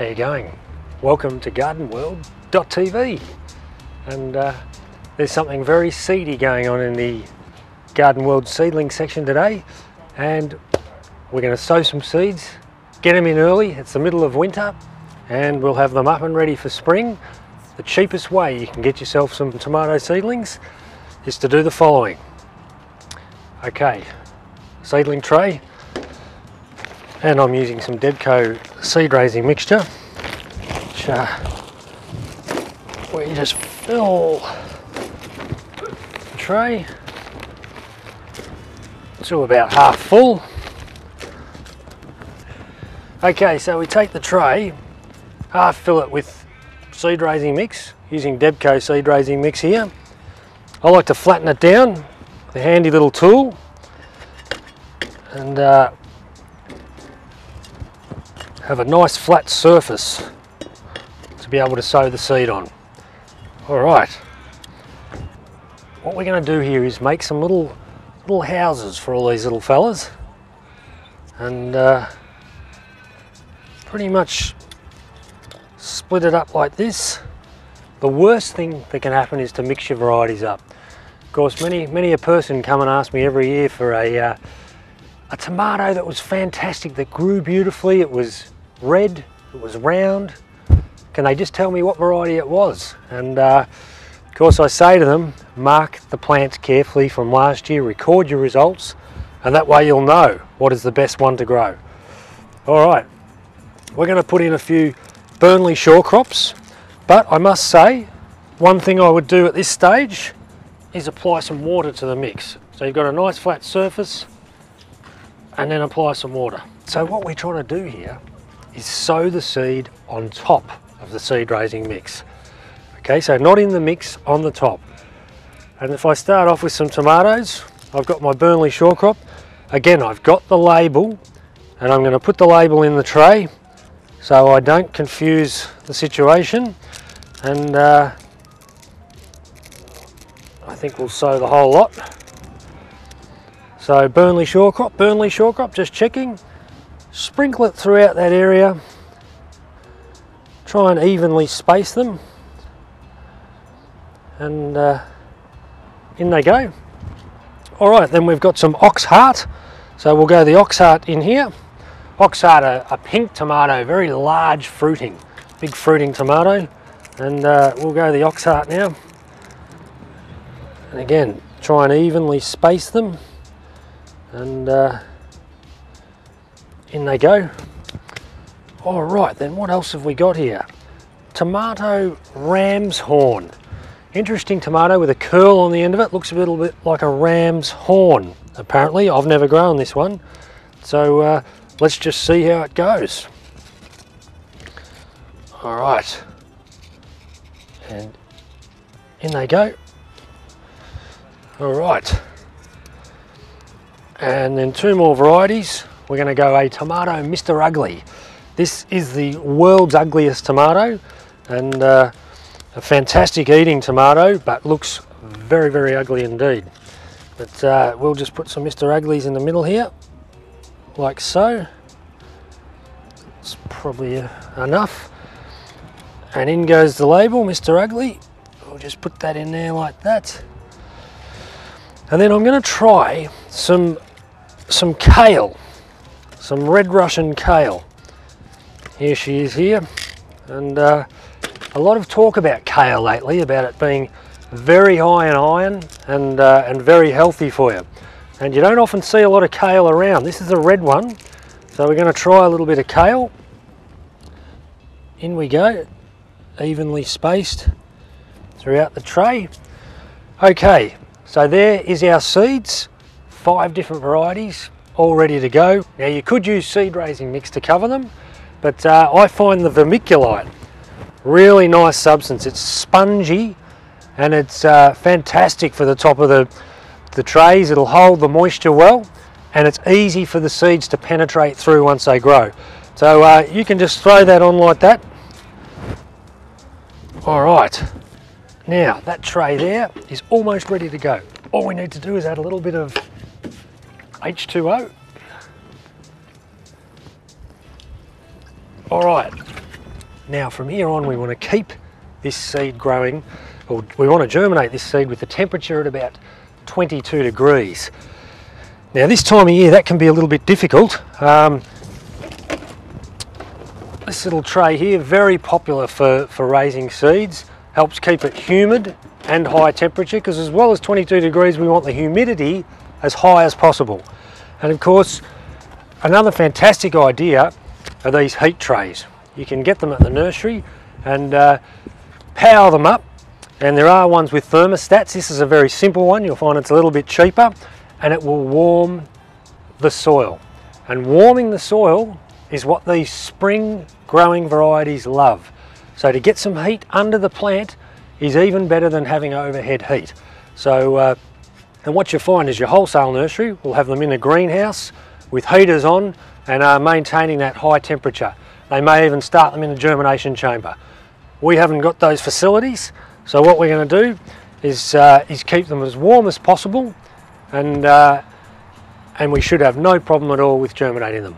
How you going? Welcome to Gardenworld.tv, and there's something very seedy going on in the Garden World seedling section today, and we're going to sow some seeds, get them in early. It's the middle of winter and we'll have them up and ready for spring. The cheapest way you can get yourself some tomato seedlings is to do the following. Okay, seedling tray, and I'm using some Debco seed raising mixture, which we just fill the tray to about half full. Okay, so we take the tray, half fill it with seed raising mix, using Debco seed raising mix here. I like to flatten it down with a handy little tool, and have a nice flat surface to be able to sow the seed on. Alright, what we're going to do here is make some little houses for all these little fellas, and pretty much split it up like this. The worst thing that can happen is to mix your varieties up. Of course, many a person come and ask me every year for a tomato that was fantastic, that grew beautifully, it was red, it was round. Can they just tell me what variety it was? And of course I say to them, mark the plants carefully from last year, record your results, and that way you'll know what is the best one to grow. Alright, we're going to put in a few Burnley shore crops, but I must say, one thing I would do at this stage is apply some water to the mix. So you've got a nice flat surface, and then apply some water. So what we're trying to do here is sow the seed on top of the seed raising mix. Okay, so not in the mix, on the top. And if I start off with some tomatoes, I've got my Burnley shore crop. Again, I've got the label, and I'm going to put the label in the tray so I don't confuse the situation, and I think we'll sow the whole lot. So Burnley shore crop, just checking. Sprinkle it throughout that area. Try and evenly space them. And in they go. Alright, then we've got some ox heart. So we'll go the ox heart in here. Ox heart, a pink tomato, very large fruiting, big fruiting tomato. And we'll go the ox heart now. And again, try and evenly space them. And in they go. Alright, then what else have we got here? Tomato ram's horn. Interesting tomato with a curl on the end of it. Looks a little bit like a ram's horn, apparently. I've never grown this one. So let's just see how it goes. Alright. And in they go. Alright. And then two more varieties. We're going to go a tomato Mr. Ugly. This is the world's ugliest tomato, and a fantastic eating tomato, but looks very, very ugly indeed. But we'll just put some Mr. Uglies in the middle here, like so. It's probably enough. And in goes the label, Mr. Ugly. We'll just put that in there like that. And then I'm going to try some kale, some red Russian kale. Here she is here, and a lot of talk about kale lately, about it being very high in iron and very healthy for you. And you don't often see a lot of kale around. This is a red one, so we're going to try a little bit of kale. In we go, evenly spaced throughout the tray. Okay, so there is our seeds, 5 different varieties, all ready to go. Now you could use seed raising mix to cover them, but I find the vermiculite really nice substance. It's spongy and it's fantastic for the top of the trays. It'll hold the moisture well, and it's easy for the seeds to penetrate through once they grow. So you can just throw that on like that. Alright, now that tray there is almost ready to go. All we need to do is add a little bit of H2O. All right, Now from here on we want to keep this seed growing, or we want to germinate this seed with the temperature at about 22 degrees. Now this time of year that can be a little bit difficult. This little tray here, very popular for raising seeds, helps keep it humid and high temperature, because as well as 22 degrees we want the humidity as high as possible. And of course another fantastic idea are these heat trays. You can get them at the nursery and power them up, and there are ones with thermostats. This is a very simple one, you'll find it's a little bit cheaper, and it will warm the soil. And warming the soil is what these spring growing varieties love. So to get some heat under the plant is even better than having overhead heat. So and what you find is your wholesale nursery will have them in a greenhouse with heaters on and maintaining that high temperature. They may even start them in the germination chamber. We haven't got those facilities, so what we're going to do is keep them as warm as possible, and we should have no problem at all with germinating them.